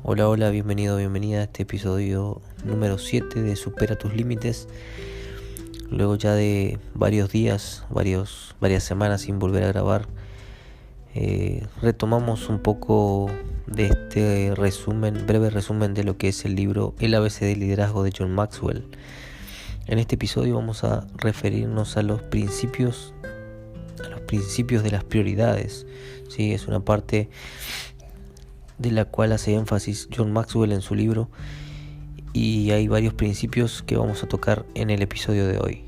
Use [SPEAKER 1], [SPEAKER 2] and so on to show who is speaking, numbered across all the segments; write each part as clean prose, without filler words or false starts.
[SPEAKER 1] Hola, hola, bienvenido, bienvenida a este episodio número 7 de Supera tus límites. Luego ya de varios días, varias semanas sin volver a grabar, retomamos un poco de este breve resumen de lo que es el libro El ABC del liderazgo de John Maxwell. En este episodio vamos a referirnos a los principios de las prioridades. ¿Sí? Es una parte de la cual hace énfasis John Maxwell en su libro, y hay varios principios que vamos a tocar en el episodio de hoy.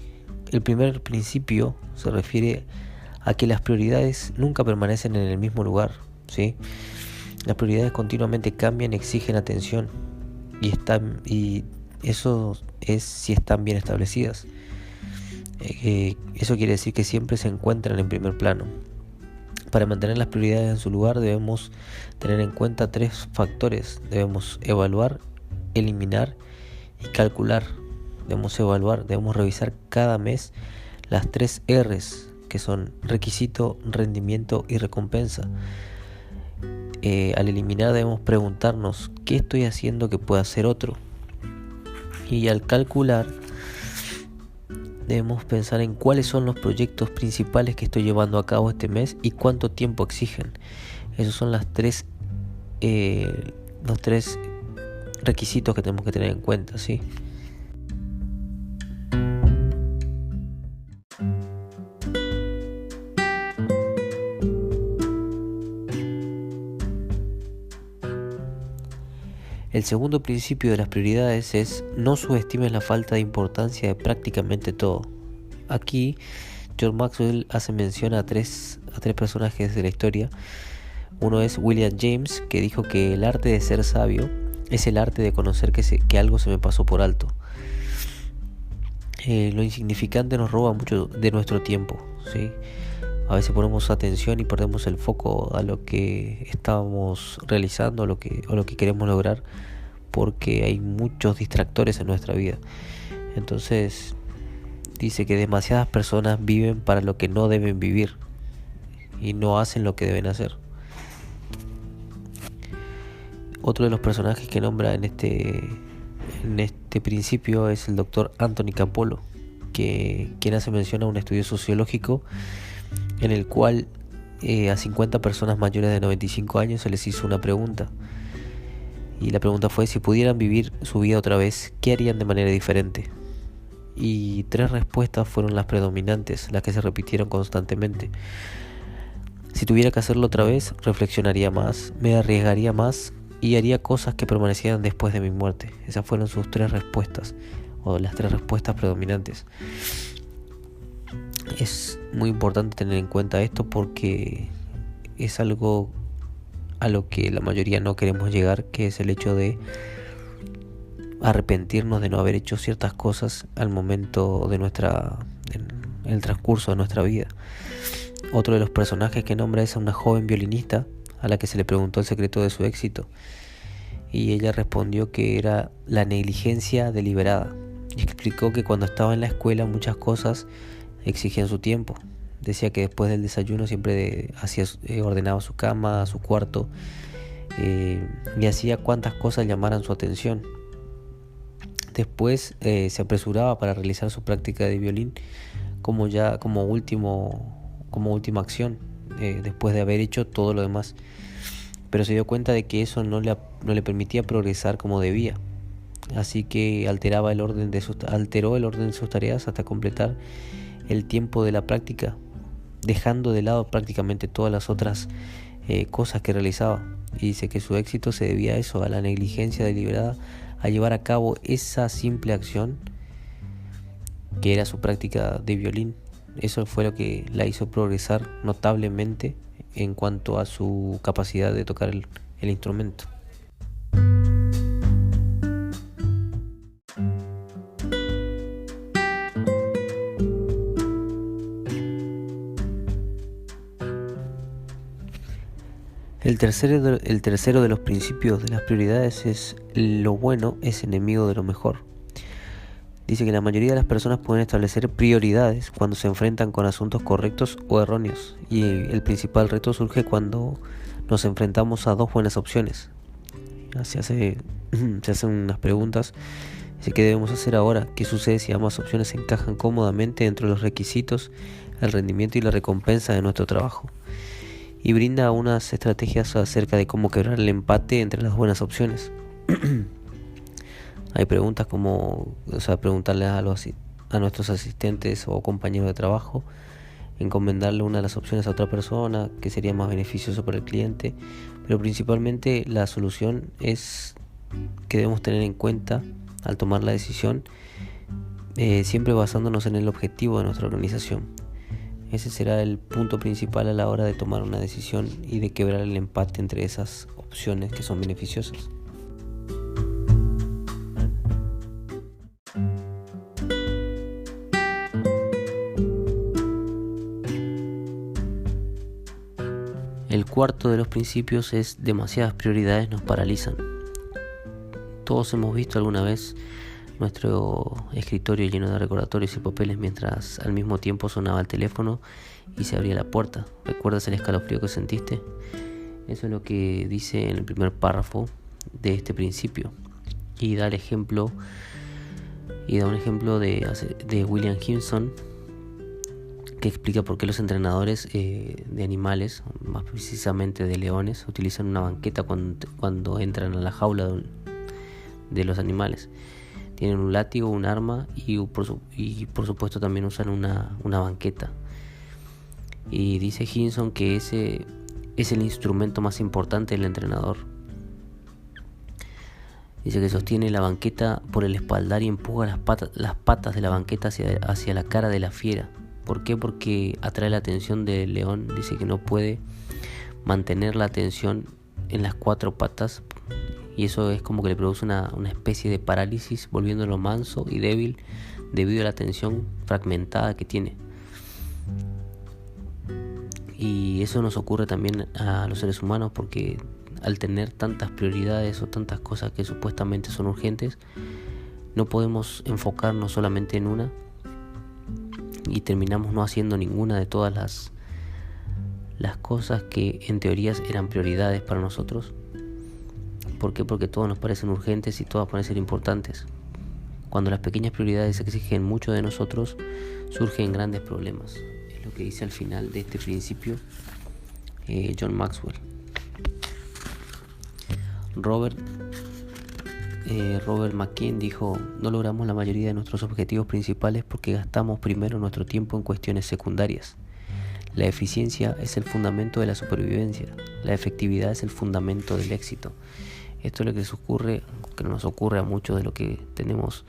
[SPEAKER 1] El primer principio se refiere a que las prioridades nunca permanecen en el mismo lugar, ¿sí? Las prioridades continuamente cambian y exigen atención, y eso es si están bien establecidas. Eso quiere decir que siempre se encuentran en primer plano. Para mantener las prioridades en su lugar debemos tener en cuenta 3 factores. Debemos evaluar, eliminar y calcular. Debemos revisar cada mes las 3 R's, que son requisito, rendimiento y recompensa. Al eliminar debemos preguntarnos ¿qué estoy haciendo que pueda hacer otro? Y al calcular debemos pensar en cuáles son los proyectos principales que estoy llevando a cabo este mes y cuánto tiempo exigen. Esos son los 3 requisitos que tenemos que tener en cuenta, ¿sí? El segundo principio de las prioridades es no subestimes la falta de importancia de prácticamente todo. Aquí John Maxwell hace mención a tres personajes de la historia. Uno es William James, que dijo que el arte de ser sabio es el arte de conocer que algo se me pasó por alto. Lo insignificante nos roba mucho de nuestro tiempo, ¿sí? A veces ponemos atención y perdemos el foco a lo que estamos realizando, o lo que queremos lograr, porque hay muchos distractores en nuestra vida. Entonces dice que demasiadas personas viven para lo que no deben vivir y no hacen lo que deben hacer. Otro de los personajes que nombra en este principio es el doctor Anthony Campolo, quien hace mención a un estudio sociológico en el cual a 50 personas mayores de 95 años se les hizo una pregunta. Y la pregunta fue: si pudieran vivir su vida otra vez, ¿qué harían de manera diferente? Y 3 respuestas fueron las predominantes, las que se repitieron constantemente. Si tuviera que hacerlo otra vez, reflexionaría más, me arriesgaría más y haría cosas que permanecieran después de mi muerte. Esas fueron sus 3 respuestas, o las 3 respuestas predominantes. Es muy importante tener en cuenta esto porque es algo a lo que la mayoría no queremos llegar, que es el hecho de arrepentirnos de no haber hecho ciertas cosas al momento de en el transcurso de nuestra vida. Otro de los personajes que nombra es a una joven violinista a la que se le preguntó el secreto de su éxito, y ella respondió que era la negligencia deliberada, y explicó que cuando estaba en la escuela muchas cosas exigían su tiempo. Decía que después del desayuno siempre ordenaba su cama, su cuarto, y hacía cuantas cosas llamaran su atención. Después se apresuraba para realizar su práctica de violín como última acción, después de haber hecho todo lo demás. Pero se dio cuenta de que eso no le permitía progresar como debía. Así que alteró el orden de sus tareas hasta completar el tiempo de la práctica, dejando de lado prácticamente todas las otras cosas que realizaba. Y dice que su éxito se debía a eso, a la negligencia deliberada, a llevar a cabo esa simple acción que era su práctica de violín. Eso fue lo que la hizo progresar notablemente en cuanto a su capacidad de tocar el instrumento. El tercero de los principios de las prioridades es: lo bueno es enemigo de lo mejor. Dice que la mayoría de las personas pueden establecer prioridades cuando se enfrentan con asuntos correctos o erróneos, y el principal reto surge cuando nos enfrentamos a 2 buenas opciones. se hace unas preguntas. Dice: ¿qué debemos hacer ahora? ¿Qué sucede si ambas opciones se encajan cómodamente dentro de los requisitos, el rendimiento y la recompensa de nuestro trabajo? Y brinda unas estrategias acerca de cómo quebrar el empate entre las buenas opciones. Hay preguntas como, preguntarle a nuestros asistentes o compañeros de trabajo, encomendarle una de las opciones a otra persona que sería más beneficioso para el cliente, pero principalmente la solución es que debemos tener en cuenta al tomar la decisión, siempre basándonos en el objetivo de nuestra organización. Ese será el punto principal a la hora de tomar una decisión y de quebrar el empate entre esas opciones que son beneficiosas. El cuarto de los principios es: demasiadas prioridades nos paralizan. Todos hemos visto alguna vez nuestro escritorio lleno de recordatorios y papeles mientras al mismo tiempo sonaba el teléfono y se abría la puerta. ¿Recuerdas el escalofrío que sentiste? Eso es lo que dice en el primer párrafo de este principio. Y da un ejemplo de William Gibson, que explica por qué los entrenadores de animales, más precisamente de leones, utilizan una banqueta cuando entran a la jaula de los animales. Tienen un látigo, un arma y por supuesto también usan una banqueta. Y dice Gibson que ese es el instrumento más importante del entrenador. Dice que sostiene la banqueta por el espaldar y empuja las patas de la banqueta hacia la cara de la fiera. ¿Por qué? Porque atrae la atención del león. Dice que no puede mantener la atención en las cuatro patas, y eso es como que le produce una especie de parálisis, volviéndolo manso y débil debido a la atención fragmentada que tiene. Y eso nos ocurre también a los seres humanos, porque al tener tantas prioridades o tantas cosas que supuestamente son urgentes, no podemos enfocarnos solamente en una y terminamos no haciendo ninguna de todas las cosas que en teoría eran prioridades para nosotros. ¿Por qué? Porque todas nos parecen urgentes y todas parecen importantes. Cuando las pequeñas prioridades exigen mucho de nosotros, surgen grandes problemas. Es lo que dice al final de este principio John Maxwell. Robert McKean dijo: no logramos la mayoría de nuestros objetivos principales porque gastamos primero nuestro tiempo en cuestiones secundarias. La eficiencia es el fundamento de la supervivencia. La efectividad es el fundamento del éxito. Esto es lo que nos ocurre a muchos de los que tenemos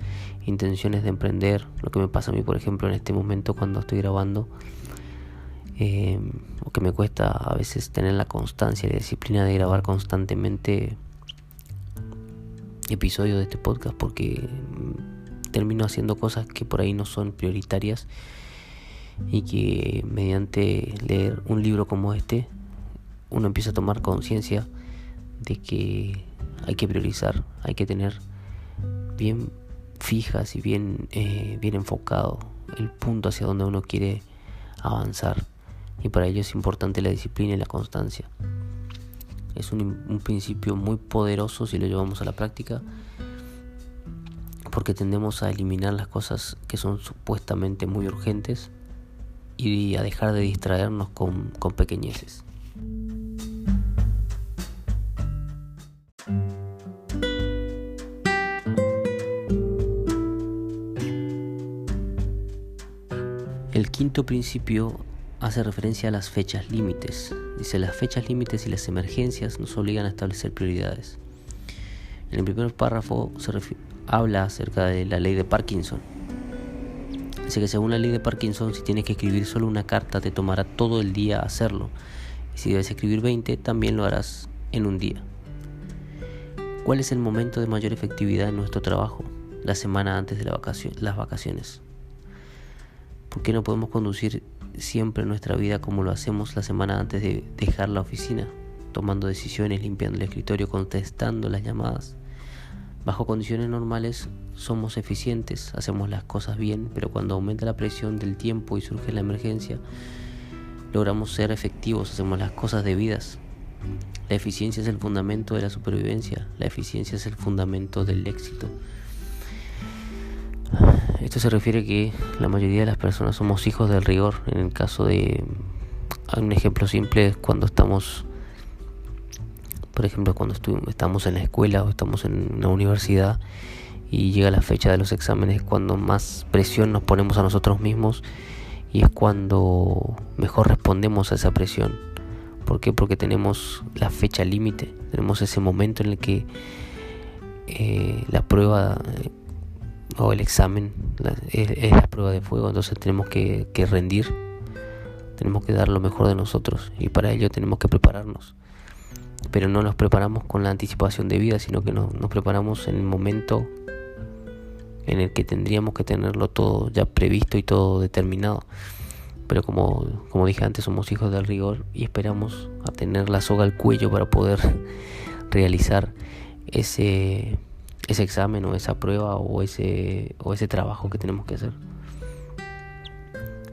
[SPEAKER 1] intenciones de emprender. Lo que me pasa a mí, por ejemplo, en este momento cuando estoy grabando, o que me cuesta a veces tener la constancia y la disciplina de grabar constantemente episodios de este podcast, porque termino haciendo cosas que por ahí no son prioritarias, y que mediante leer un libro como este uno empieza a tomar conciencia de que hay que priorizar, hay que tener bien fijas y bien enfocado el punto hacia donde uno quiere avanzar, y para ello es importante la disciplina y la constancia. Es un principio muy poderoso si lo llevamos a la práctica, porque tendemos a eliminar las cosas que son supuestamente muy urgentes y a dejar de distraernos con pequeñeces. El quinto principio hace referencia a las fechas límites. Dice: las fechas límites y las emergencias nos obligan a establecer prioridades. En el primer párrafo habla acerca de la ley de Parkinson. Dice que según la ley de Parkinson, si tienes que escribir solo una carta, te tomará todo el día hacerlo. Y si debes escribir 20, también lo harás en un día. ¿Cuál es el momento de mayor efectividad en nuestro trabajo? La semana antes de las vacaciones. ¿Por qué no podemos conducir siempre nuestra vida como lo hacemos la semana antes de dejar la oficina? Tomando decisiones, limpiando el escritorio, contestando las llamadas. Bajo condiciones normales somos eficientes, hacemos las cosas bien, pero cuando aumenta la presión del tiempo y surge la emergencia, logramos ser efectivos, hacemos las cosas debidas. La eficiencia es el fundamento de la supervivencia. La eficiencia es el fundamento del éxito. Esto se refiere a que la mayoría de las personas somos hijos del rigor. En el caso de... Un ejemplo simple es cuando estamos... Por ejemplo, cuando estamos en la escuela o estamos en una universidad y llega la fecha de los exámenes, cuando más presión nos ponemos a nosotros mismos y es cuando mejor respondemos a esa presión. ¿Por qué? Porque tenemos la fecha límite, tenemos ese momento en el que la prueba o el examen es la prueba de fuego, entonces tenemos que rendir, tenemos que dar lo mejor de nosotros y para ello tenemos que prepararnos. Pero no nos preparamos con la anticipación debida, sino que nos preparamos en el momento en el que tendríamos que tenerlo todo ya previsto y todo determinado. Pero como dije antes, somos hijos del rigor y esperamos a tener la soga al cuello para poder realizar ese examen o esa prueba o ese trabajo que tenemos que hacer.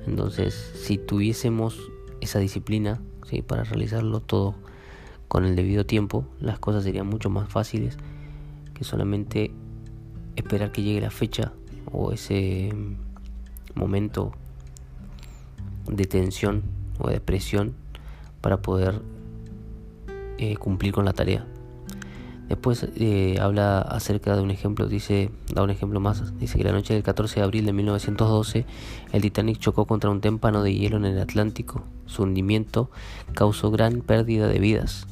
[SPEAKER 1] Entonces, si tuviésemos esa disciplina, ¿sí?, para realizarlo todo con el debido tiempo, las cosas serían mucho más fáciles que solamente esperar que llegue la fecha o ese momento de tensión o de presión para poder cumplir con la tarea. Después habla acerca de un ejemplo, da un ejemplo más, dice que la noche del 14 de abril de 1912 el Titanic chocó contra un témpano de hielo en el Atlántico. Su hundimiento causó gran pérdida de vidas.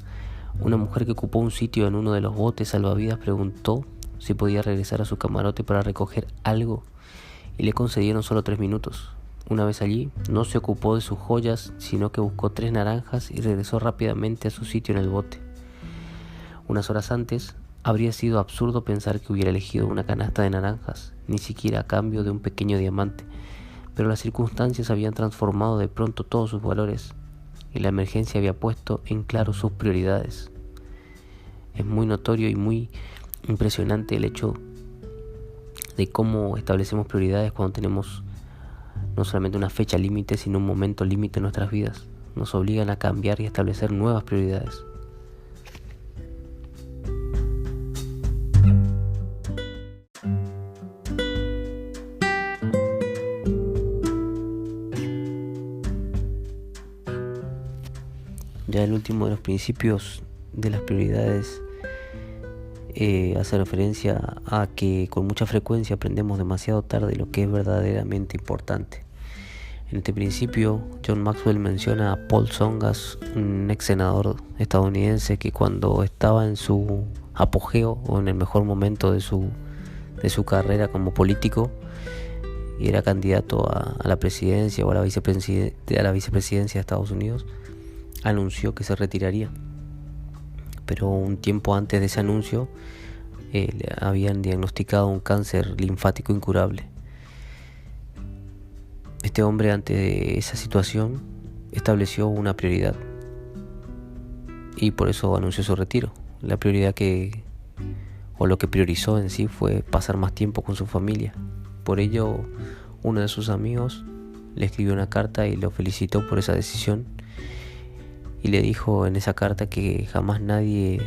[SPEAKER 1] Una mujer que ocupó un sitio en uno de los botes salvavidas preguntó si podía regresar a su camarote para recoger algo y le concedieron solo 3 minutos. Una vez allí, no se ocupó de sus joyas, sino que buscó 3 naranjas y regresó rápidamente a su sitio en el bote. Unas horas antes, habría sido absurdo pensar que hubiera elegido una canasta de naranjas, ni siquiera a cambio de un pequeño diamante, pero las circunstancias habían transformado de pronto todos sus valores y la emergencia había puesto en claro sus prioridades. Es muy notorio y muy impresionante el hecho de cómo establecemos prioridades cuando tenemos no solamente una fecha límite, sino un momento límite en nuestras vidas. Nos obligan a cambiar y a establecer nuevas prioridades. Ya el último de los principios de las prioridades hace referencia a que con mucha frecuencia aprendemos demasiado tarde lo que es verdaderamente importante. En este principio, John Maxwell menciona a Paul Tsongas, un ex senador estadounidense que cuando estaba en su apogeo o en el mejor momento de su carrera como político y era candidato a la presidencia o a la vicepresidencia de Estados Unidos, anunció que se retiraría. Pero un tiempo antes de ese anuncio le habían diagnosticado un cáncer linfático incurable. Este hombre, ante esa situación, estableció una prioridad y por eso anunció su retiro. La prioridad lo que priorizó en sí fue pasar más tiempo con su familia. Por ello, uno de sus amigos le escribió una carta y lo felicitó por esa decisión y le dijo en esa carta que jamás nadie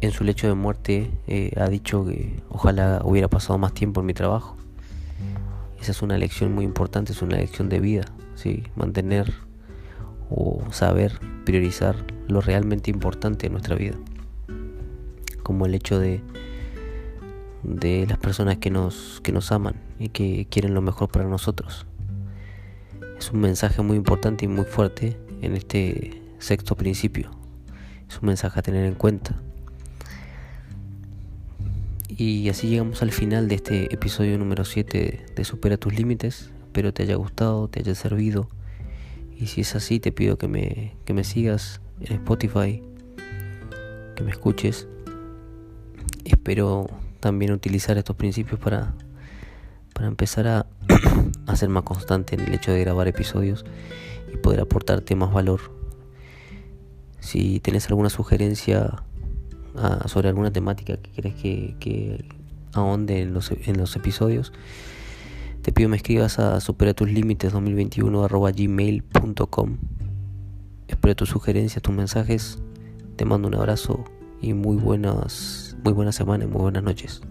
[SPEAKER 1] en su lecho de muerte ha dicho que ojalá hubiera pasado más tiempo en mi trabajo. Esa es una lección muy importante, es una lección de vida, ¿sí? Mantener o saber priorizar lo realmente importante en nuestra vida, como el hecho de las personas que nos aman y que quieren lo mejor para nosotros. Es un mensaje muy importante y muy fuerte en este sexto principio. Es un mensaje a tener en cuenta. Y así llegamos al final de este episodio número 7 de Supera tus Límites. Espero te haya gustado, te haya servido. Y si es así, te pido que me sigas en Spotify, que me escuches. Espero también utilizar estos principios para empezar a ser más constante en el hecho de grabar episodios y poder aportarte más valor. Si tenés alguna sugerencia sobre alguna temática que querés que ahonde en los episodios, te pido me escribas a superatuslimites2021@gmail.com Espero tus sugerencias, tus mensajes. Te mando un abrazo y muy buena semana y muy buenas noches.